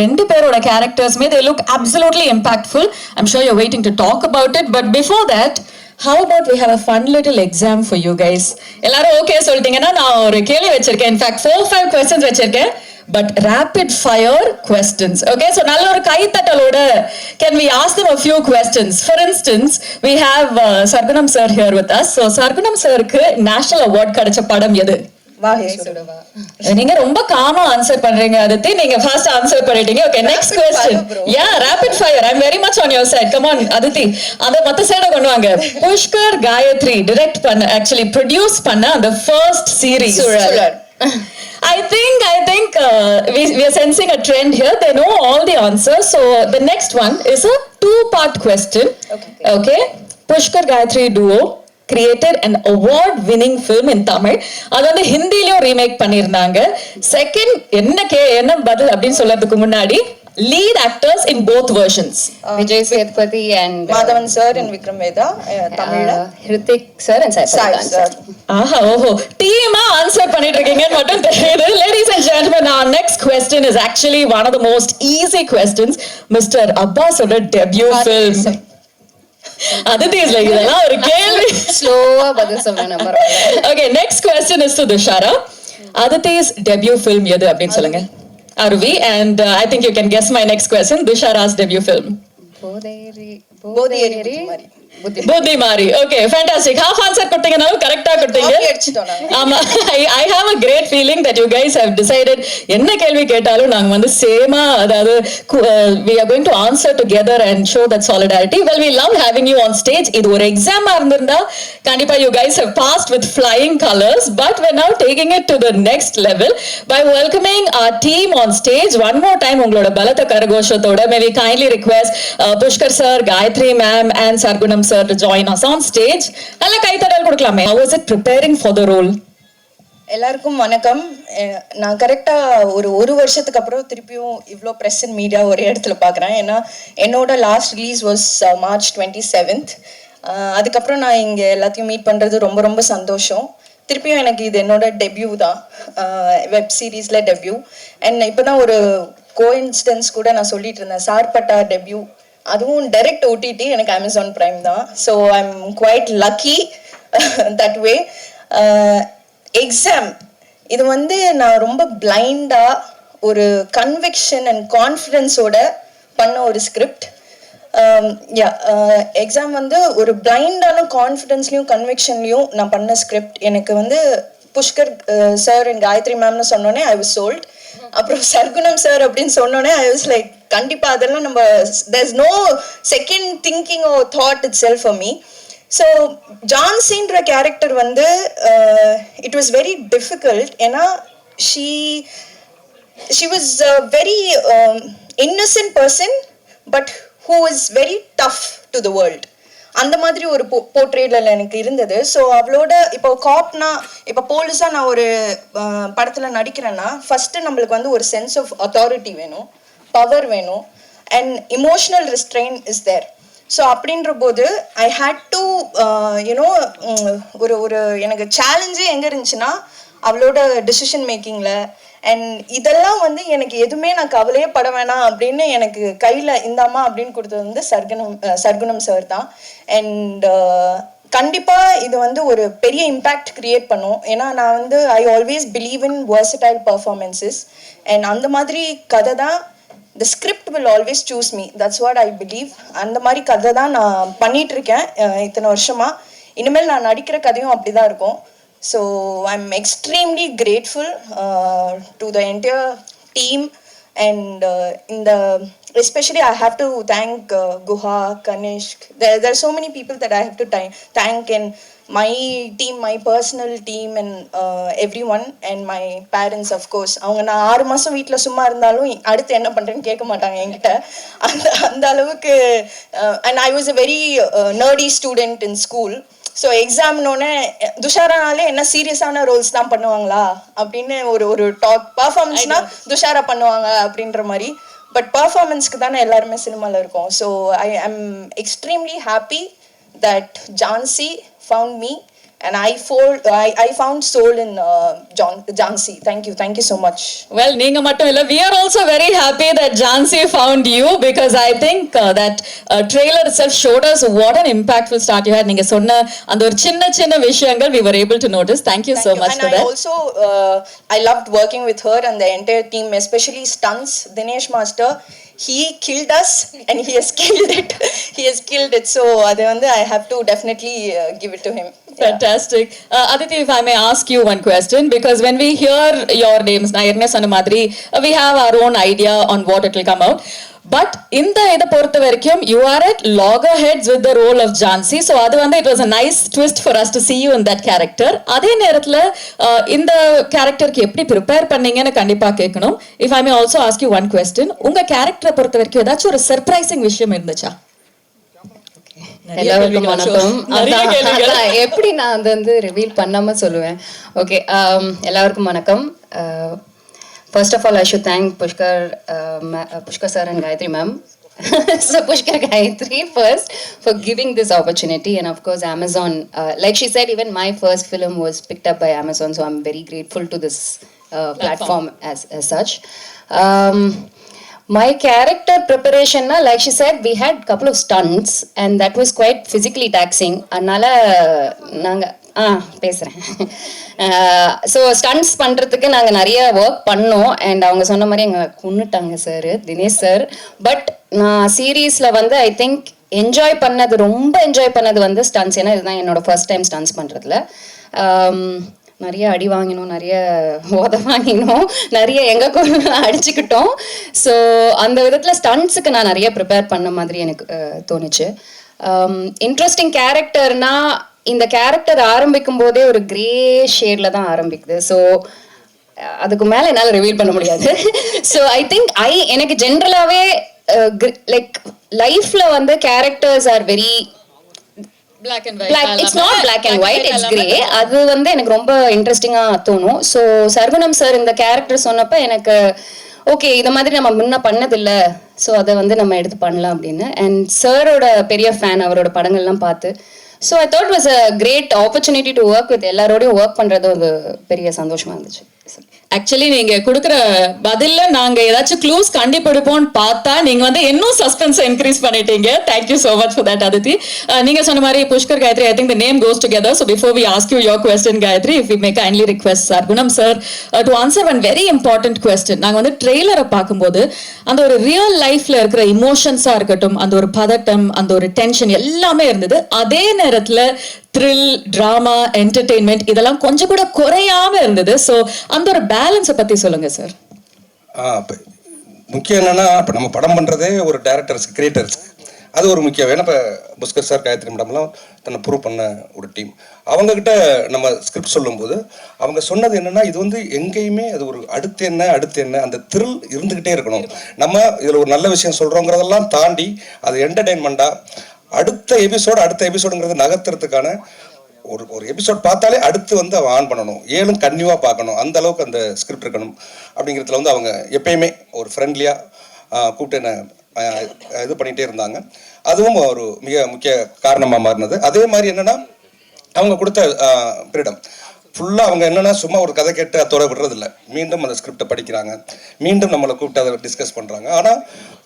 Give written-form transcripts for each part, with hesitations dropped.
ரெண்டு பேரோட கேரக்டர்ஸ்மே they look absolutely impactful. I'm sure you're waiting to talk about it, but before that, how about we have a fun little exam for you guys? எல்லாரும் okay சொல்லிட்டீங்கன்னா நான் ஒரு கேள்வி வச்சிருக்கேன். In fact 4-5 questions வச்சிருக்கேன், but rapid fire questions. Okay, so நல்ல ஒரு கைத்தட்டலோட can we ask them a few questions? For instance, we have Sargunam sir here with us. So Sargunam sirக்கு national award கிடைச்ச படம் எது? நீங்க ரொம்ப காமா ஆன்சர் பண்றீங்க அதித்தி. நீங்க ஃபர்ஸ்ட் ஆன்சர் பண்ணிட்டீங்க. Okay, next question. Yeah, rapid fire. I am very much on your side. Come on Aditi, அத மத்த சைட கொண்டு வாங்க. புஷ்கர் காயத்ரி டைரக்ட் பண்ண, ஆக்சுவலி ப்ரொடியூஸ் பண்ண அந்த first series. I think we are sensing a trend here. They know all the answers. So the next one is a two-part question. Okay. Pushkar Gayatri duo created an award-winning film in Tamil. அது வந்து ஹிந்திலயும் remake பண்ணிருந்தாங்க. Second என்ன பதில் அப்படின்னு சொல்றதுக்கு முன்னாடி lead actors in both versions. Vijay Sethupathi and Madhavan sir and Vikram Vedha. Tamil Hrithik sir and Sai sir. ஆஹா, ஓஹோ, டீமா ஆன்சர் பண்ணிட்டு இருக்கீங்கன்னு மட்டும் தெரியுது. Ladies and gentlemen, our next question is actually one of the most easy questions. Mr. Abbas oda debut film. Aditi is like, இதெல்லாம் ஒரு கேள்வி. ஸ்லோவா பதில் சொல்றேன் number. Okay, next question is to Dushara. Aditi's debut film எது அப்படின்னு சொல்லுங்க. Aruvi, and I think you can guess my next question. Dushara's debut film. Buddhimari. Okay, fantastic. Half answer கொடுத்தீங்க, now correct கொடுத்தீங்க. ஆமா, I have a great feeling that you guys have decided என்ன கேள்வி கேட்டாலும் நாங்க வந்து சேமா, அதாவது we are going to answer together and show that solidarity. Well, we love having you on stage. இது ஒரு எக்ஸாமா இருந்திருந்தா கண்டிப்பா you guys have passed with flying colors, but we're now taking it to the next level by welcoming our team on stage one more time. உங்களோட பலத்த கரகோஷத்தோட may we kindly request Pushkar sir, Gayatri ma'am and Sargunam sir to join us on stage. நல்ல கைத்தட்டல் கொடுக்கலாமே. How was it preparing for the role? எல்லாருக்கும் வணக்கம். நான் கரெக்டா ஒரு வருஷத்துக்கு அப்புறம் திருப்பியும் இவ்வளோ ப்ரெஸ் அண்ட் மீடியா ஒரே இடத்துல பார்க்குறேன். ஏன்னா என்னோட last release was March 27th. அதுக்கப்புறம் நான் இங்கே எல்லாத்தையும் மீட் பண்ணுறது ரொம்ப ரொம்ப சந்தோஷம். திருப்பியும் எனக்கு இது என்னோட டெபியூ தான், வெப் சீரீஸில் டெபியூ. அண்ட் இப்போ தான் ஒரு கோஇன்சிடென்ஸ் கூட நான் சொல்லிட்டு இருந்தேன், சார்பட்டா டெபியூ, அதுவும் டைரக்ட் ஓடிடி, எனக்கு அமேசான் பிரைம் தான். So I am quite lucky that way. Exam இது வந்து நான் ரொம்ப பிளைண்டா ஒரு கன்விக்ஷன் அண்ட் கான்ஃபிடென்ஸோட பண்ண ஒரு ஸ்கிரிப்ட். எக்ஸாம் வந்து ஒரு பிளைண்டான கான்ஃபிடென்ஸ்லையும் கன்விக்ஷன்லையும் நான் பண்ண ஸ்கிரிப்ட். எனக்கு வந்து புஷ்கர் சார் அண்ட் காயத்ரி மேம்னு சொன்னோன்னே ஐ வாஸ் சோல்ட். அப்புறம் சர்குணம் சார் அப்படின்னு சொன்னோன்னே ஐ வாஸ் லைக், கண்டிப்பா அதெல்லாம் நம்ம, there is no second thinking oh thought itself for me. So ஜான்சின்ற கேரக்டர் வந்து இட் வாஸ் வெரி டிஃபிகல்ட். ஏன்னா she was very innocent person but who is very tough to the world. அந்த மாதிரி ஒரு போர்ட்ரேட்ல எனக்கு இருந்தது. ஸோ அவளோட இப்போ காப்னா, இப்போ போலீஸா நான் ஒரு படத்துல நடிக்கிறேன்னா ஃபர்ஸ்ட் நம்மளுக்கு வந்து ஒரு சென்ஸ் ஆஃப் அத்தாரிட்டி வேணும், பவர் வேணும், and emotional restraint is there. So அப்படின்ற போது ஐ ஹேட் டு யூனோ ஒரு எனக்கு சேலஞ்சே எங்கே இருந்துச்சுன்னா அவளோட டிசிஷன் மேக்கிங்கில். அண்ட் இதெல்லாம் வந்து எனக்கு எதுவுமே நான் கவலையே பட வேணாம் அப்படின்னு எனக்கு கையில் இந்தாமா அப்படின்னு கொடுத்தது வந்து சர்குணம் சார் தான். அண்ட் கண்டிப்பாக இது வந்து ஒரு பெரிய இம்பேக்ட் கிரியேட் பண்ணும். ஏன்னா நான் வந்து I always believe in versatile performances. And அந்த மாதிரி கதை தான், the script will always choose me. That's what I believe. அந்த மாதிரி கதை தான் நான் பண்ணிட்டு இருக்கேன் இத்தனை வருஷமா. இனிமேல் நான் நடிக்கிற கதையும் அப்படிதான் இருக்கும். So I'm extremely grateful to the entire team and especially I have to thank Guha, Kanishk. There are so many people that I have to thank, and my team, my personal team, and everyone, and my parents of course. அவங்க நான் 6 மாசம் வீட்டில் சும்மா இருந்தாலும் அடுத்து என்ன பண்றேன்னு கேட்க மாட்டாங்க என்கிட்ட. அந்த அளவுக்கு. and I was a very nerdy student in school. So எக்ஸாம்னோடனே துஷாரானாலே என்ன சீரியஸான ரோல்ஸ் தான் பண்ணுவாங்களா அப்படின்னு ஒரு டாக், பர்ஃபார்மன்ஸ்னா துஷாரா பண்ணுவாங்க அப்படின்ற மாதிரி. பட் பர்ஃபார்மன்ஸ்க்கு தானே எல்லாருமே சினிமாவில் இருக்கோம். So I am extremely happy that Jhansi found me and I found soul in Jhansi. Thank you so much. Well, நீங்க மட்டும் இல்ல, we are also very happy that Jhansi found you, because I think that trailer itself showed us what an impactful start you had. நீங்க சொன்ன அந்த ஒரு சின்ன விஷயங்கள் we were able to notice. Thank you so much and for I that. also I loved working with her and the entire team, especially stunts. Dinesh Master, he killed us and he has killed it. So adu vandu I have to definitely give it to him. Fantastic. Aditi, if I may ask you one question, because when we hear your names, na erna sonna madri, we have our own idea on what it will come out. But in the idu portha varaikum, you are at loggerheads with the role of Jhansi. So adu vandu it was a nice twist for us to see you in that character. Adhe nerathla in the character ku eppadi prepare panningena kandipa kekkanum. If I may also ask you one question, unga character portha varaikum edachu ஒரு surprising விஷயம் இருந்துச்சா? எல்லாருக்கும் வணக்கம். அதான் எப்படி நான் அதை வந்து ரிவீல் பண்ணாம சொல்லுவேன். ஓகே, எல்லாருக்கும் வணக்கம். First of all I should thank Pushkar sir and Gayatri ma'am. So Pushkar Gayatri first for giving this opportunity, and of course Amazon, like she said, even my first film was picked up by Amazon, so I'm very grateful to this platform as such. My character preparation, like she said, we had couple of stunts and that was quite physically taxing. அதனால நாங்க பேசுறேன். So stunts பண்ணுறதுக்கு நாங்கள் நிறைய work பண்ணோம். And அவங்க சொன்ன மாதிரி எங்களை கொன்னுட்டாங்க சார், தினேஷ் சார். பட் நான் சீரீஸில் வந்து ஐ திங்க் ரொம்ப என்ஜாய் பண்ணது வந்து ஸ்டண்ட்ஸ். ஏன்னா இதுதான் என்னோட ஃபர்ஸ்ட் டைம் ஸ்டண்ட்ஸ் பண்ணுறதுல. நிறைய அடி வாங்கினோம், நிறைய வாங்கினோம், நிறைய அடிச்சுக்கிட்டோம். ஸோ அந்த விதத்தில் ஸ்டண்ட்ஸுக்கு நான் நிறைய ப்ரிப்பேர் பண்ண மாதிரி எனக்கு தோணுச்சு. இன்ட்ரெஸ்டிங் கேரக்டர்னா இந்த கேரக்டர் ஆரம்பிக்கும் போதே ஒரு கிரே ஷேட்ல தான் ஆரம்பிக்குது. ஸோ அதுக்கு மேலே என்னால் ரிவீல் பண்ண முடியாது. ஸோ ஐ திங்க் எனக்கு ஜென்ரலாகவே லைக் லைஃப்ல வந்து characters are very black and white. It's not black and white, it's grey. அது வந்து எனக்கு ரொம்ப இன்ட்ரெஸ்டிங்கா தோணும். ஸோ சர்குணம் சார் இந்த கேரக்டர் சொன்னப்ப எனக்கு ஓகே, இந்த மாதிரி நம்ம முன்ன பண்ணதில்ல, ஸோ அதை வந்து நம்ம எடுத்து பண்ணலாம் அப்படின்னு. அண்ட் சாரோட பெரிய ஃபேன், அவரோட படங்கள்லாம் பார்த்து. So I thought was a great opportunity to work with எல்லாரோடையும் ஒர்க் பண்ணுறது ஒரு பெரிய சந்தோஷமா இருந்துச்சு. ஆக்சுவலி நீங்க கொடுக்குற பதில்ல நாங்க ஏதாச்சும் க்ளூஸ் கண்டுபிடிப்போம்னு பார்த்தா நீங்க வந்து இன்னும் சஸ்பென்ஸ் இன்க்ரீஸ் பண்ணிட்டீங்க. Thank you so much for that Aditi. நீங்க சொன்ன மாதிரி Pushkar Gayatri, I think the name goes together. So before we ask you your question Gayatri, if we may kindly request Sargunam sir to answer one very important question. நாங்க வந்து ட்ரெய்லரை பார்க்கும்போது அந்த ஒரு ரியல் லைஃப்ல இருக்கிற இமோஷன்ஸா இருக்கட்டும், அந்த ஒரு பதட்டம், அந்த ஒரு டென்ஷன் எல்லாமே இருந்தது. அதே நேரத்துல த்ரில், டிராமா, என்டர்டெயின்மெண்ட் இதெல்லாம் கொஞ்சம் கூட குறையாம இருந்தது. ஸோ அந்த ஒரு பேலன்ஸை பத்தி சொல்லுங்க சார். முக்கியம் என்னன்னா, இப்போ நம்ம படம் பண்றதே ஒரு டைரக்டர்ஸ்க்கு, கிரியேட்டர்ஸ்க்கு அது ஒரு முக்கியம். ஏன்னா இப்போ புஷ்கர் சார், காயத்ரி மேடம்லாம் தன்னை ப்ரூவ் பண்ண ஒரு டீம். அவங்கக்கிட்ட நம்ம ஸ்கிரிப்ட் சொல்லும்போது அவங்க சொன்னது என்னன்னா, இது வந்து எங்கேயுமே அது ஒரு அடுத்து என்ன அந்த த்ரில் இருந்துக்கிட்டே இருக்கணும். நம்ம இதில் ஒரு நல்ல விஷயம் சொல்கிறோங்கிறதெல்லாம் தாண்டி அது என்டர்டெயின்மெண்ட்டாக அடுத்த எபிசோடுங்கிறது நகர்த்துறதுக்கான ஒரு எபிசோட் பார்த்தாலே அடுத்து வந்து அவன் ஆன் பண்ணணும், ஏழும் கன்னியூவாக பார்க்கணும், அந்த அளவுக்கு அந்த ஸ்கிரிப்ட் இருக்கணும். அப்படிங்கிறதுல வந்து அவங்க எப்பயுமே ஒரு ஃப்ரெண்ட்லியாக கூப்பிட்டு என்ன இது பண்ணிகிட்டே இருந்தாங்க. அதுவும் ஒரு மிக முக்கிய காரணமாக மாறினது. அதே மாதிரி என்னென்னா, அவங்க கொடுத்த ஃப்ரீடம் ஃபுல்லாக அவங்க என்னென்னா சும்மா ஒரு கதை கேட்டு அதோட விடுறதில்ல, மீண்டும் அந்த ஸ்கிரிப்டை படிக்கிறாங்க, மீண்டும் நம்மளை கூப்பிட்டு அதை டிஸ்கஸ் பண்ணுறாங்க. ஆனால்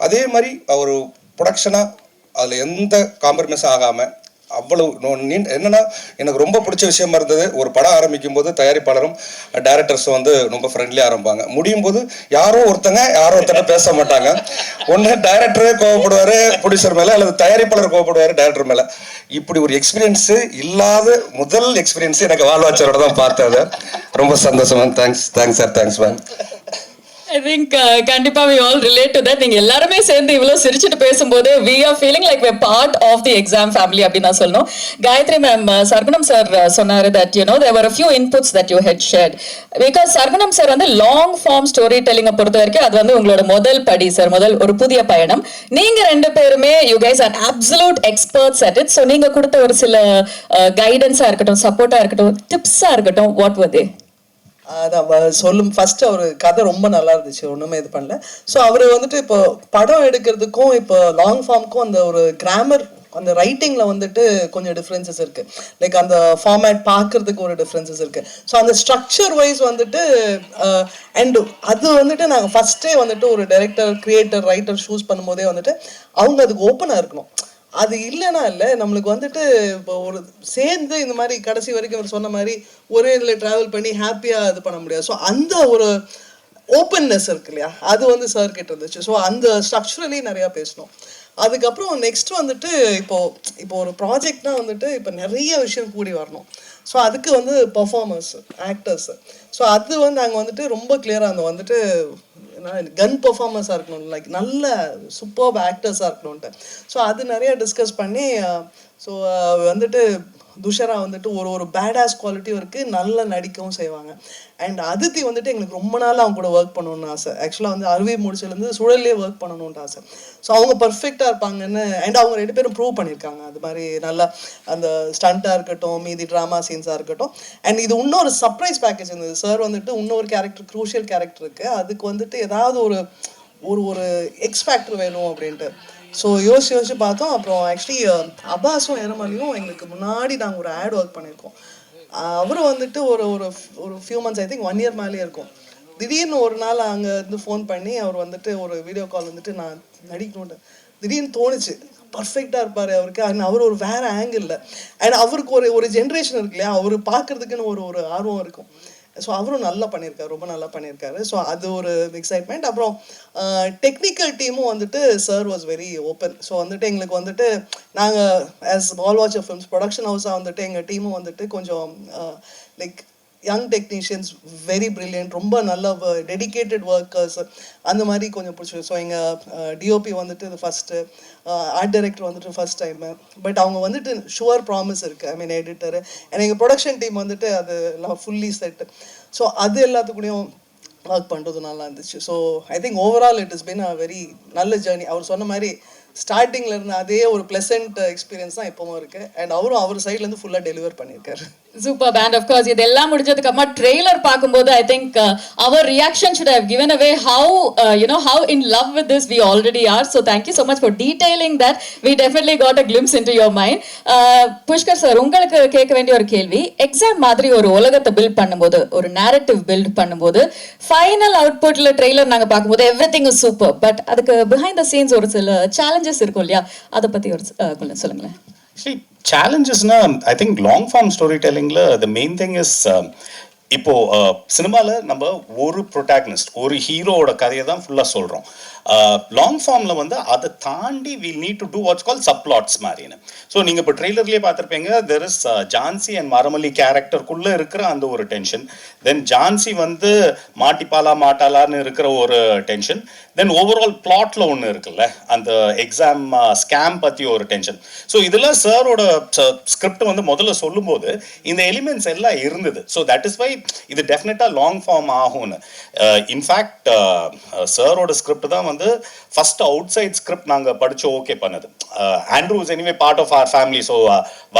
அதே மாதிரி ஒரு ப்ரொடக்ஷனாக அதில் எந்த காம்ப்ரமைஸும் ஆகாமல் அவ்வளவு என்னன்னா, எனக்கு ரொம்ப பிடிச்ச விஷயமா இருந்தது, ஒரு படம் ஆரம்பிக்கும் போது தயாரிப்பாளரும் டைரக்டர்ஸும் வந்து ரொம்ப ஃப்ரெண்ட்லியாக ஆரம்பிப்பாங்க. முடியும் போது யாரோ ஒருத்தங்க பேச மாட்டாங்க. ஒன்று டைரக்டரே கோவப்படுவார் ப்ரொடியூசர் மேலே, அல்லது தயாரிப்பாளர் கோவப்படுவார் டைரக்டர் மேலே. இப்படி ஒரு எக்ஸ்பீரியன்ஸு இல்லாத முதல் எக்ஸ்பீரியன்ஸு எனக்கு வாழ்வாச்சரோட தான் பார்த்தது. ரொம்ப சந்தோஷமா. Thanks sir, thanks ma'am. I think கண்டிப்பா we all relate to that. நீங்க எல்லாருமே சேர்ந்து இவ்வளவு சிரிச்சிட்டு பேசும்போது we are feeling like we're part of the exam family அப்படி நான் சொல்லணும். காயத்ரி மேம், சர்குணம் சார் சொன்னாரு that you know there were a few inputs that you had shared, because Sargunam sir வந்து லாங் ஃபார்ம் ஸ்டோரி டெல்லிங்கை பொறுத்த வரைக்கும் அது வந்து உங்களோட முதல் படி சார், ஒரு புதிய பயணம். நீங்க ரெண்டு பேருமே you guys are absolute experts at it. So நீங்க கொடுத்த ஒரு சில கைடன்ஸா இருக்கட்டும், சப்போர்ட்டா இருக்கட்டும், டிப்ஸா இருக்கட்டும், what were they? அதான் சொல்லும். ஃபர்ஸ்ட் அவர் கதை ரொம்ப நல்லா இருந்துச்சு, ஒன்றுமே இது பண்ணல. ஸோ அவர் வந்துட்டு இப்போ படம் எடுக்கிறதுக்கும் இப்போ லாங் ஃபார்முக்கும் அந்த ஒரு கிராமர் அந்த ரைட்டிங்ல வந்துட்டு கொஞ்சம் டிஃப்ரென்சஸ் இருக்கு. லைக் அந்த ஃபார்மேட் பார்க்கறதுக்கு ஒரு டிஃப்ரென்சஸ் இருக்கு. ஸோ அந்த ஸ்ட்ரக்சர் வைஸ் வந்துட்டு அண்ட் அது வந்துட்டு நாங்கள் ஃபர்ஸ்டே வந்துட்டு ஒரு டைரக்டர், கிரியேட்டர், ரைட்டர் சூஸ் பண்ணும்போதே வந்துட்டு அவங்க அதுக்கு ஓப்பனாக இருக்கணும். அது இல்லைன்னா இல்லை நம்மளுக்கு வந்துட்டு இப்போ ஒரு சேர்ந்து இந்த மாதிரி கடைசி வரைக்கும் அவர் சொன்ன மாதிரி ஒரே இதில் ட்ராவல் பண்ணி ஹாப்பியாக இது பண்ண முடியாது. ஸோ அந்த ஒரு ஓப்பன்னஸ் இருக்கு இல்லையா, அது வந்து சார் கிட்ட இருந்துச்சு. ஸோ அந்த ஸ்ட்ரக்சரலி நிறையா பேசணும். அதுக்கப்புறம் நெக்ஸ்ட் வந்துட்டு இப்போ ஒரு ப்ராஜெக்ட்னா வந்துட்டு இப்போ நிறைய விஷயம் கூடி வரணும். ஸோ அதுக்கு வந்து பர்ஃபார்மர்ஸ், ஆக்டர்ஸ், ஸோ அது வந்து நாங்கள் வந்துட்டு ரொம்ப கிளியராக இருந்தோம். வந்துட்டு கன் பர்ஃபார்மன்ஸாக இருக்கணும், லைக் நல்ல சூப்பர்ப் ஆக்டர்ஸாக இருக்கணும்ன்ட்டு. ஸோ அது நிறைய டிஸ்கஸ் பண்ணி ஸோ வந்துட்டு துஷரா வந்துட்டு ஒரு பேடாஸ் குவாலிட்டியும் இருக்குது, நல்லா நடிக்கவும் செய்வாங்க. அண்ட் அதித்தி வந்துட்டு எங்களுக்கு ரொம்ப நாள் அவங்க கூட ஒர்க் பண்ணணும்னு ஆசை. ஆக்சுவலாக வந்து அருவி முடிச்சிலேருந்து சுழல்லே ஒர்க் பண்ணணும்னு ஆசை. ஸோ அவங்க பர்ஃபெக்டாக இருப்பாங்கன்னு அண்ட் அவங்க 2 பேரும் ப்ரூவ் பண்ணியிருக்காங்க. அது மாதிரி நல்லா அந்த ஸ்டண்ட்டாக இருக்கட்டும், மீதி ட்ராமா சீன்ஸாக இருக்கட்டும். அண்ட் இது இன்னொரு சர்ப்ரைஸ் பேக்கேஜ் இருந்தது. சார் வந்துட்டு இன்னொரு கேரக்டர், க்ரூஷியல் கேரக்டர் இருக்குது, அதுக்கு வந்துட்டு ஏதாவது ஒரு எக்ஸ் ஃபேக்டர் வேணும் அப்படின்ட்டு. ஸோ யோசிச்சு பார்த்தோம். அப்புறம் ஆக்சுவலி அப்பாஸும் எரமலியும் எங்களுக்கு முன்னாடி நாங்கள் ஒரு ஆட் ஒர்க் பண்ணியிருக்கோம். அவரும் வந்துட்டு ஒரு few months, I think 1 year மேலேயே இருக்கும். திடீர்னு ஒரு நாள் அங்கே இருந்து ஃபோன் பண்ணி அவர் வந்துட்டு ஒரு வீடியோ கால் வந்துட்டு நான் நடிக்கணும்னு திடீர்னு தோணுச்சு. பர்ஃபெக்டாக இருப்பார் அவருக்கு. அண்ட் அவர் ஒரு வேறு ஆங்கிளில் அண்ட் அவருக்கு ஒரு ஜென்ரேஷன் இருக்கு இல்லையா, அவர் பார்க்குறதுக்குன்னு ஒரு ஆர்வம் இருக்கும். ஸோ அவரும் நல்லா பண்ணியிருக்காரு, ரொம்ப நல்லா பண்ணியிருக்காரு. ஸோ அது ஒரு எக்ஸைட்மெண்ட். அப்புறம் டெக்னிக்கல் டீமும் வந்துட்டு sir was very open. So வந்துட்டு எங்களுக்கு வந்துட்டு நாங்கள் as Wallwatcher Films production ஹவுஸாக வந்துட்டு எங்கள் டீமும் வந்துட்டு கொஞ்சம் like young technicians, very brilliant, ரொம்ப நல்ல டெடிக்கேட்டட் ஒர்க்கர்ஸ், அந்த மாதிரி கொஞ்சம் பிடிச்சி. ஸோ எங்கள் டிஓபி வந்துட்டு இது ஃபஸ்ட்டு, ஆர்ட் டைரக்டர் வந்துட்டு ஃபர்ஸ்ட் டைமு. பட் அவங்க வந்துட்டு ஷுவர் ப்ராமிஸ் இருக்குது, ஐ மீன் எடிட்டரு. அண்ட் எங்கள் ப்ரொடக்ஷன் டீம் வந்துட்டு அது எல்லாம் ஃபுல்லி செட்டு. ஸோ அது எல்லாத்துக்கூடையும் ஒர்க் பண்ணுறது நல்லா இருந்துச்சு. So I think overall it is been a very நல்ல ஜேர்னி. அவர் சொன்ன மாதிரி ஸ்டார்டிங்கில் இருந்த அதே ஒரு ப்ளசன்ட் எக்ஸ்பீரியன்ஸ் தான் எப்பவும் இருக்குது. அண்ட் அவரும் அவர் சைட்லேருந்து ஃபுல்லாக டெலிவர் பண்ணியிருக்காரு. Super pant. ஆஃப் கோர்ஸ் இதெல்லாம் முடிஞ்சதுக்கு அப்புறமா ட்ரெய்லர் பார்க்கும்போது ஐ திங்க் அவர் reaction should have given away how how in love with this we already are. So thank you so much for detailing that. We definitely got a glimpse into your mind. Pushkar sir, உங்களுக்கு கேட்க வேண்டிய ஒரு கேள்வி, exam மாதிரி ஒரு உலகத்தை build பண்ணும்போது, ஒரு நேரட்டிவ் பில்ட் பண்ணும்போது, ஃபைனல் அவுட்புட்ல ட்ரெய்லர் நாங்க பார்க்கும்போது எவ்ரிதிங் இஸ் சூப்பர், பட் அதுக்கு பிஹைண்ட் த சீன்ஸ் ஒரு சில சேலஞ்சஸ் இருக்கும் இல்லையா, அதை பத்தி ஒரு சொல்லுங்களேன். See, challenges na, I think long form storytelling la the main thing is இப்போ சினிமால நம்ம ஒரு ப்ரொட்டாகனிஸ்ட், ஒரு ஹீரோவோட கதையை தான் ஃபுல்லா சொல்றோம். லாங் ஃபார்ம்ல வந்து அதை தாண்டி we need to do what's call subplots மாதிரின்னு. ஸோ நீங்க இப்போ ட்ரெய்லர்லேயே பார்த்துருப்பீங்க, there is Jhansi and Maramalli கேரக்டருக்குள்ள இருக்கிற அந்த ஒரு டென்ஷன், தென் ஜான்சி வந்து மாட்டிப்பாலா மாட்டாலான்னு இருக்கிற ஒரு டென்ஷன், தென் ஓவரால் பிளாட்ல ஒன்று இருக்குல்ல, அந்த எக்ஸாம் ஸ்கேம் பத்தி ஒரு டென்ஷன். ஸோ இதெல்லாம் சாரோட ஸ்கிரிப்ட் வந்து முதல்ல சொல்லும்போது இந்த எலிமெண்ட்ஸ் எல்லாம் இருந்தது. ஸோ தட் இஸ் வை இது டெஃபினட்டா லாங் ஃபார்ம் ஆகும்னு. இன்ஃபேக்ட் சாரோட ஸ்கிரிப்ட் தான் வந்து ஃபர்ஸ்ட் அவுட் சைட் ஸ்கிரிப்ட் நாங்கள் படிச்சு ஓகே பண்ணது. Andrew is anyway part of our family. So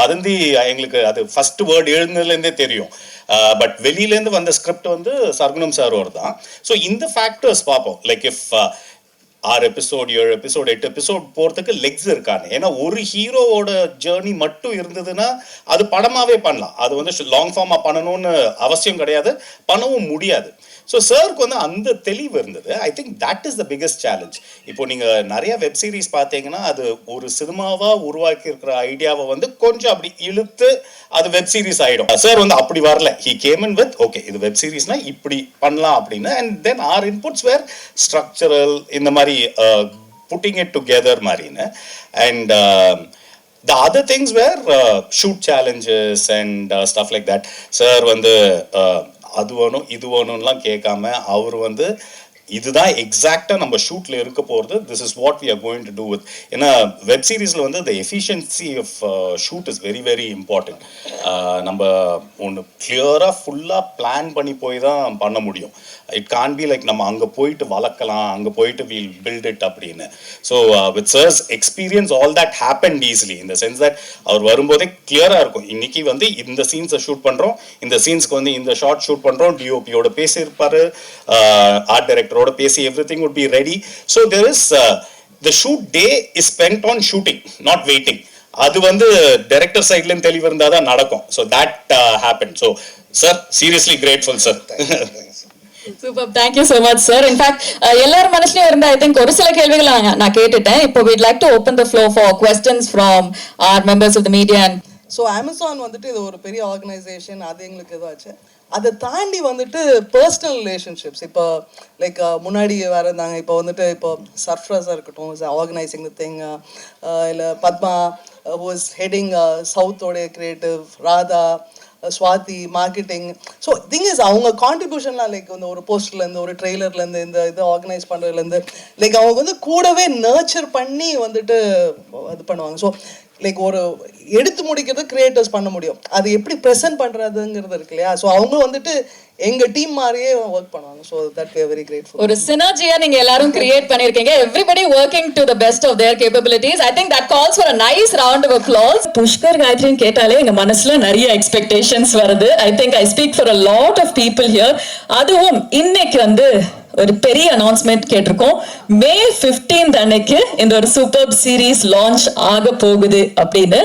Vadhandhi எங்களுக்கு அது ஃபர்ஸ்ட் வேர்ட் எழுதுனதுலேருந்தே தெரியும். பட் வெளியிலேருந்து வந்த ஸ்கிரிப்ட் வந்து சர்குணம் சாரோட தான். ஸோ இந்த ஃபேக்டர்ஸ் பார்ப்போம், like if 6 episode 7 episode 8 episode போகிறதுக்கு லெக்ஸ் இருக்கான்னு. ஏன்னா ஒரு ஹீரோவோட ஜேர்னி மட்டும் இருந்ததுன்னா அது படமாவே பண்ணலாம், அது வந்து லாங் ஃபார்மாக பண்ணணும்னு அவசியம் கிடையாது, பண்ணவும் முடியாது. ஸோ சாருக்கு வந்து அந்த தெளிவு இருந்தது. ஐ think that is the biggest challenge. இப்போ நீங்கள் நிறைய வெப் சீரிஸ் பார்த்தீங்கன்னா அது ஒரு சினிமாவாக உருவாக்கி இருக்கிற ஐடியாவை வந்து கொஞ்சம் அப்படி இழுத்து அது வெப் சீரிஸ் ஆகிடும். சார் வந்து அப்படி வரல, he came in with okay இது வெப் சீரிஸ்னா இப்படி பண்ணலாம் அப்படின்னு. And then our inputs were structural, இந்த மாதிரி புட்டிங் இட் டுகெதர் மாதிரின்னு. And the other things were shoot challenges and stuff like that. Sir வந்து அது வேணும் இது வேணும்லாம் கேட்காம அவர் வந்து இதுதான் எக்ஸாக்டா நம்ம ஷூட்ல இருக்க போகிறது, this is what we are going to do with. ஏன்னா வெப் சீரிஸ்ல வந்து the efficiency of shoot is very very important. நம்ம ஒன்று கிளியராக ஃபுல்லாக பிளான் பண்ணி போய் தான் பண்ண முடியும். இட் கான் பி லைக் நம்ம அங்கே போயிட்டு வளர்க்கலாம், அங்கே போயிட்டு வில் பில்ட் இட் அப்படின்னு. So with sir's experience all that happened easily in the sense that அவர் வரும்போதே கிளியராக இருக்கும், இன்னைக்கு வந்து இந்த சீன்ஸை ஷூட் பண்ணுறோம், இந்த சீன்ஸ்க்கு வந்து இந்த ஷார்ட் ஷூட் பண்ணுறோம், டிஓபியோட பேசியிருப்பாரு, ஆர்ட் டைரக்டரோட பேசி everything would be ready. So there is the shoot day is spent on shooting, not waiting. அது வந்து டைரக்டர் சைட்லேயும் தெளிவு இருந்தால் தான் நடக்கும். So that happen. So sir seriously grateful sir. Super, thank you so much, sir. In fact, எல்லாரும் மனசுலயும் இருந்த I think ஒரு சில கேள்விகள் நான் கேட்டுட்டேன். இப்போ we'd like to open the floor for questions from our members of the media. And so Amazon வந்துட்டு இது ஒரு பெரிய ஆர்கனைசேஷன், அது எங்களுக்கு இதாச்சு. அதை தாண்டி வந்துட்டு பர்சனல் ரிலேஷன்ஷிப்ஸ் இப்போ லைக் முன்னாடி வேறு இருந்தாங்க. இப்போ வந்துட்டு இப்போ சர்ஃப்ராஸாக இருக்கட்டும், ஆர்கனைசிங் த திங், இல்லை பத்மா வாஸ் ஹெட்டிங் சவுத்தோடைய creative, Radha, Swathi marketing. So thing is அவங்க கான்ட்ரிபியூஷன்லாம் லைக் இந்த ஒரு போஸ்டர்லேருந்து ஒரு ட்ரெய்லர்லேருந்து இந்த இது ஆர்கனைஸ் பண்ணுறதுலேருந்து லைக் அவங்க வந்து கூடவே நர்ச்சர் பண்ணி வந்துட்டு இது பண்ணுவாங்க. ஸோ லைக் ஒரு எடுத்து முடிக்கிறது கிரியேட்டர்ஸ் பண்ண முடியும், அது எப்படி ப்ரெசென்ட் பண்ணுறதுங்கிறது இருக்கு இல்லையா. ஸோ அவங்க வந்துட்டு எங்க டீம் மாதிரியே ஒர்க் பண்ணுவாங்க. So that we are very grateful. ஒரு சினர்ஜியா நீங்க எல்லாரும் கிரியேட் பண்ணிருக்கீங்க. Everybody working to the best of their capabilities. I think that calls for a nice round of applause. Pushkar காயத்ரின்னு கேட்டாலே எங்க மனசுல நிறைய எக்ஸ்பெக்டேஷன்ஸ் வருது. I think I speak for a lot of people here. அதுவும் இன்னைக்கு வந்து ஒரு பெரிய அனௌன்ஸ்மெண்ட் கேட்டிருக்கோம். மே 15th அன்னைக்கு இந்த ஒரு சூப்பர் சீரீஸ் லான்ச் ஆக போகுது அப்படின்னு.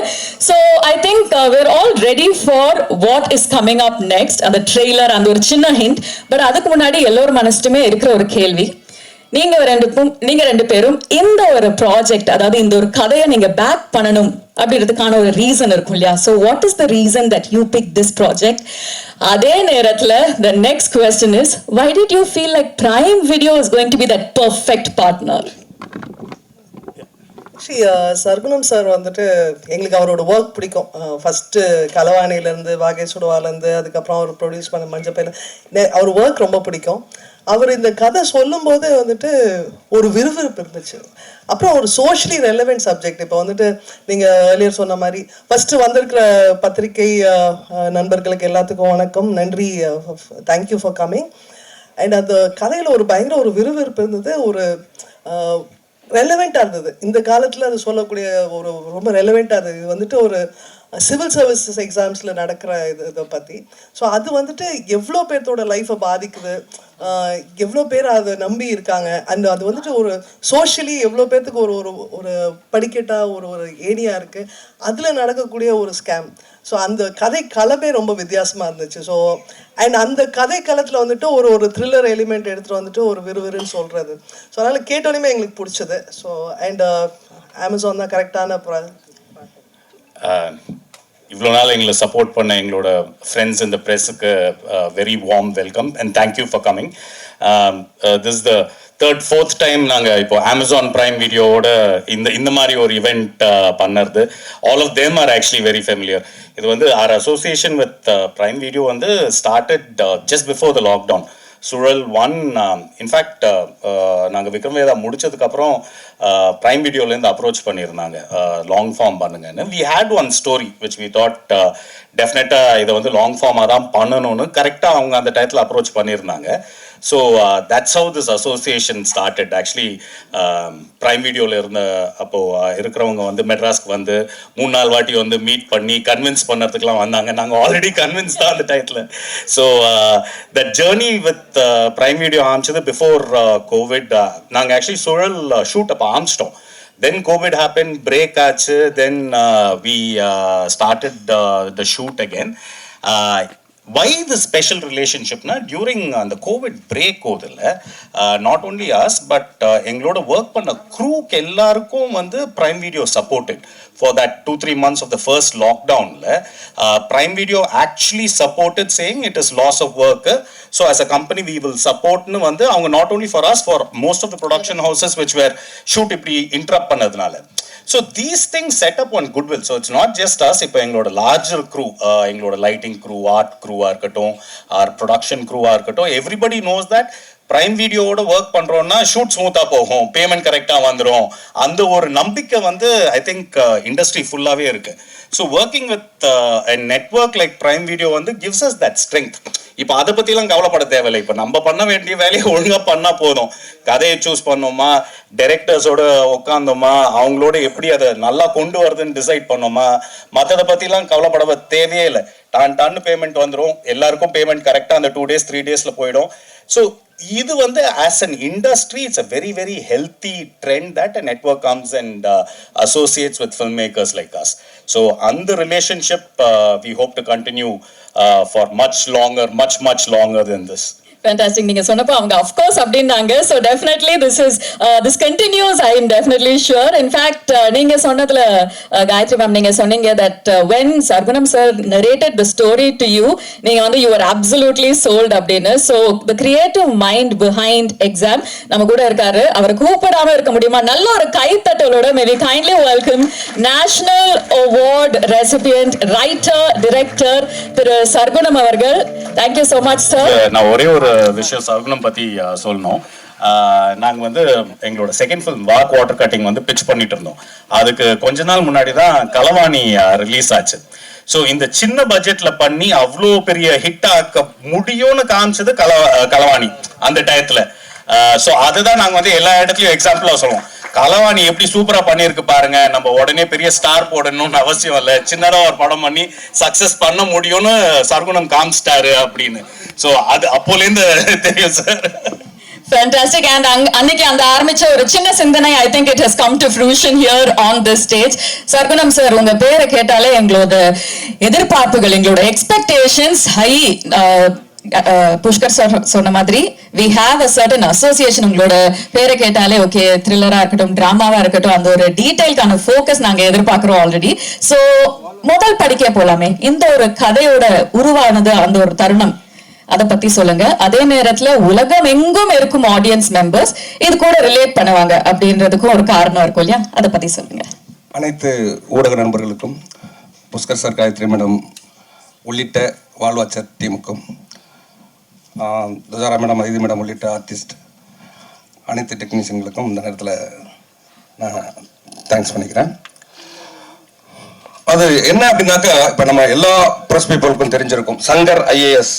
So I think we're all ready for what is coming up next. அந்த ட்ரெய்லர் அந்த ஒரு சின்ன ஹிண்ட். பட் அதுக்கு முன்னாடி எல்லோரும் மனசுமே இருக்கிற ஒரு கேள்வி, நீங்க ரெண்டு பேரும் இந்த ஒரு ப்ராஜெக்ட், அதாவது இந்த ஒரு கதையை நீங்க பேக் பண்ணணும் அப்படின்றதுக்கான ஒரு ரீசன் இருக்கும் இல்லையா? So what is the reason that you pick this project? அதே நேரத்துல the next question is, why did you feel like Prime Video is going to be that perfect partner? Sargunam sir வந்துட்டு எங்களுக்கு அவரோட ஒர்க் பிடிக்கும். First கலவாணிலேருந்து வாகேஸ்வரவாலேருந்து அதுக்கப்புறம் அவர் produce பண்ண மஞ்சப்பையில் அவர் work ரொம்ப பிடிக்கும். அவர் இந்த கதை சொல்லும் போது வந்துட்டு ஒரு விறுவிறுப்பு இருந்துச்சு. அப்புறம் ஒரு சோஷியலி ரெலவெண்ட் சப்ஜெக்ட். இப்போ வந்துட்டு நீங்கள் ஏர்லியர் சொன்ன மாதிரி ஃபஸ்ட்டு வந்திருக்கிற பத்திரிகை நண்பர்களுக்கு எல்லாத்துக்கும் வணக்கம், நன்றி, தேங்க்யூ ஃபார் கம்மிங். அண்ட் அந்த கதையில் ஒரு பயங்கர ஒரு விறுவிறுப்பு இருந்தது, ஒரு ரெலவெண்ட்டாக இருந்தது. இந்த காலத்தில் அது சொல்லக்கூடிய ஒரு ரொம்ப ரெலவெண்ட்டாக இருந்தது. இது வந்துட்டு ஒரு சிவில் சர்வீசஸ் எக்ஸாம்ஸில் நடக்கிற இதை பற்றி. ஸோ அது வந்துட்டு எவ்வளோ பேர்த்தோட லைஃப்பை பாதிக்குது, எவ்வளோ பேர் அதை நம்பி இருக்காங்க, அண்ட் அது வந்துட்டு ஒரு சோஷியலி எவ்வளோ பேர்த்துக்கு ஒரு ஒரு ஒரு படிக்கட்டாக ஒரு ஒரு ஏரியா இருக்குது, அதில் நடக்கக்கூடிய ஒரு ஸ்கேம். ஸோ அந்த கதை கலப்பே ரொம்ப வித்தியாசமாக இருந்துச்சு. ஸோ அண்ட் அந்த கதை களத்தில் வந்துட்டு ஒரு ஒரு த்ரில்லர் எலிமெண்ட் எடுத்துகிட்டு வந்துட்டு ஒரு விறுவிறுன்னு சொல்கிறது. ஸோ அதனால் கேட்டோன்னே எங்களுக்கு பிடிச்சது. ஸோ அண்ட் அமேசான் தான் கரெக்டான இவ்வளோ நாள் எங்களை சப்போர்ட் பண்ண எங்களோட ஃப்ரெண்ட்ஸ் இந்த ப்ரெஸ்ஸுக்கு very warm welcome and thank you for coming. This the fourth time நாங்கள் இப்போ அமேசான் பிரைம் வீடியோவோட இந்த மாதிரி ஒரு இவெண்ட் பண்ணுறது. All of them are actually very familiar. இது வந்து our association with prime video வந்து started just before the lockdown. Suzhal 1 in fact நாங்கள் விக்ரம் வேதா முடிச்சதுக்கப்புறம் பிரைம் வீடியோலேருந்து அப்ரோச் பண்ணியிருந்தாங்க லாங் ஃபார்ம் பண்ணுங்கன்னு. We had one story which we thought டெஃபினட்டாக இதை வந்து லாங் ஃபார்மாக தான் பண்ணணும்னு கரெக்டாக அவங்க அந்த டயத்தில் அப்ரோச் பண்ணியிருந்தாங்க. So that's how this association started. Actually prime வீடியோவில் இருந்த அப்போது இருக்கிறவங்க வந்து மெட்ராஸ்க்கு வந்து 3-4 வாட்டி வந்து மீட் பண்ணி கன்வின்ஸ் பண்ணுறதுக்குலாம் வந்தாங்க. நாங்கள் ஆல்ரெடி கன்வின்ஸ் தான் அந்த டயத்தில். So that journey with prime video ஆரம்பிச்சது பிஃபோர் கோவிட். நாங்கள் ஆக்சுவலி சுழல் ஷூட் அப்போ ஆரம்பிச்சிட்டோம். Then COVID happened, break ஆச்சு. Then we started the shoot again. Why the special relationship na during the COVID break odilla not only us but எங்களோட work பண்ண crew எல்லாருக்கும் வந்து Prime Video supported for that 2-3 months of the first lockdown la Prime Video actually supported saying it is loss of work, so as a company we will support nu வந்து அவங்க not only for us, for most of the production houses which were shoot இப்படி interrupt பண்ணதுனால. So these things set up on goodwill. So it's not just us. இப்போ எங்களோட larger crew, எங்களோட lighting crew, art crew இருக்கட்டும், our production crew இருக்கட்டும், everybody knows that prime வீடியோவோட work பண்றோம்னா shoot ஸ்மூத்தா போகும், பேமெண்ட் கரெக்டா வந்துடும், அந்த ஒரு நம்பிக்கை வந்து ஐ திங்க் இண்டஸ்ட்ரி ஃபுல்லாவே இருக்கு. So working with network like prime video வந்து கிவ்ஸ் அஸ் தட் ஸ்ட்ரென்த். இப்போ அதை பற்றிலாம் கவலைப்பட தேவையில்லை. இப்போ நம்ம பண்ண வேண்டிய வேலையை ஒழுங்காக பண்ணால் போதும். கதையை சூஸ் பண்ணோமா, டைரக்டர்ஸோட உட்காந்தோமா, அவங்களோட எப்படி அதை நல்லா கொண்டு வருதுன்னு டிசைட் பண்ணோமா, மற்றதை பற்றிலாம் கவலைப்பட தேவையே இல்லை. டான்னு பேமெண்ட் வந்துடும், எல்லாருக்கும் பேமெண்ட் கரெக்டாக அந்த 2 days 3 days போயிடும். ஸோ இது வந்து as an industry it's a very very healthy trend that a network comes and associates with filmmakers like us. So on the relationship we hope to continue for much longer than this. Fantastic. நீங்க சொன்னப்போ அவங்க of course அப்படின்னாங்க. So definitely this continues. I am definitely sure. In fact நீங்க சொன்னதுல Gayatri ma'am நீங்க சொன்னீங்க that when Sargunam sir narrated the story to you நீங்க வந்து you were absolutely sold அப்படின்னு. So the creative mind behind exam நம்ம கூட இருக்காரு. அவரை கூப்பிடாம இருக்க முடியுமா? நல்ல ஒரு கைத்தட்டலோட may we kindly welcome National Award recipient writer director திரு சர்க்குணம் அவர்கள். Thank you so much sir. நான் ஒரே ஒரு விஷயம் சர்க்குணம் பத்தி சொல்லணும். நாங்க வந்து எங்களோட second film walk water cutting வந்து பிட்ச் பண்ணிட்டு இருந்தோம். அதுக்கு கொஞ்ச நாள் முன்னாடி தான் களவாணி ரிலீஸ் ஆச்சு. ஸோ இந்த சின்ன பட்ஜெட்ல பண்ணி அவ்வளோ பெரிய ஹிட் ஆக்க முடியும்னு காமிச்சது களவாணி அந்த டயத்துல. ஸோ அதுதான் நாங்க வந்து எல்லா இடத்துலயும் எக்ஸாம்பிளா சொல்லுவோம். களவாணி எப்படி சூப்பரா பண்ணிருக்கு பாருங்க, நம்ம உடனே பெரிய ஸ்டார் போடணும்னு அவசியம் இல்லை, சின்னதா ஒரு படம் பண்ணி சக்சஸ் பண்ண முடியும்னு சர்க்குணம் காமிச்சிட்டாரு அப்படின்னு. ஸோ அது அப்போலேருந்து தெரியும் சார். Fantastic. And அன்னைக்கு அந்த ஆரம்பிச்ச ஒரு சின்ன சிந்தனை I think it has come to fruition here on this stage. Sargunam sir உங்க பேரை கேட்டாலே எங்களோட எதிர்பார்ப்புகள் எங்களோட எக்ஸ்பெக்டேஷன்ஸ் ஹை. புஷ்கர் சார் சொன்ன மாதிரி we have a certain association. உங்களோட பேரை கேட்டாலே ஓகே த்ரில்லரா இருக்கட்டும் டிராமாவா இருக்கட்டும் அந்த ஒரு டீடைல்கான ஃபோக்கஸ் நாங்க எதிர்பார்க்கிறோம் ஆல்ரெடி. ஸோ முதல் படிக்க போலாமே, இந்த ஒரு கதையோட உருவானது அந்த ஒரு தருணம் அதை பத்தி சொல்லுங்க. அதே நேரத்துல உலகம் எங்கும் இருக்கும் ஆடியன்ஸ் மெம்பர்ஸ் இது கூட ரிலேட் பண்ணுவாங்க அப்படின்றதுக்கும் ஒரு காரணம் இருக்கும் இல்லையா, அதை பத்தி சொல்லுங்க. அனைத்து ஊடக நண்பர்களுக்கும், புஷ்கர் சார், காயத்ரி மேடம் உள்ளிட்ட வாழ்வாச்சர் டீமுக்கும், துஜாரா மேடம், ஐதி மேடம் உள்ளிட்ட ஆர்டிஸ்ட் அனைத்து டெக்னீஷியன்களுக்கும் இந்த நேரத்தில் நான் தேங்க்ஸ் பண்ணிக்கிறேன். அது என்ன அப்படின்னாக்கா, இப்போ நம்ம எல்லா ப்ரெஸ் பீப்புளுக்கும் தெரிஞ்சிருக்கும் சங்கர் ஐஏஎஸ்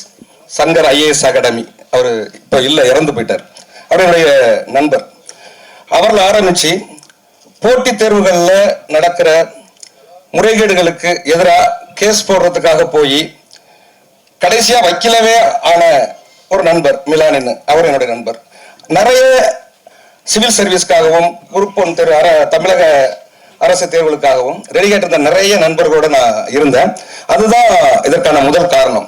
அகாடமி. அவர் இப்போ இல்லை, இறந்து போயிட்டார். அவருடைய நண்பர். அவரில் ஆரம்பித்து போட்டித் தேர்வுகளில் நடக்கிற முறைகேடுகளுக்கு எதிராக கேஸ் போடுறதுக்காக போய் கடைசியாக வக்கீலவே ஆன ஒரு நண்பர் மிலானின்னு, அவர் என்னுடைய நண்பர். நிறைய சிவில் சர்வீஸ்க்காகவும் குரூப் 1 தேர்வு தமிழக அரசு தேர்வுகளுக்காகவும் ரெடி கேட்டிருந்த நிறைய நண்பர்களோட நான் இருந்தேன். அதுதான் இதற்கான முதல் காரணம்.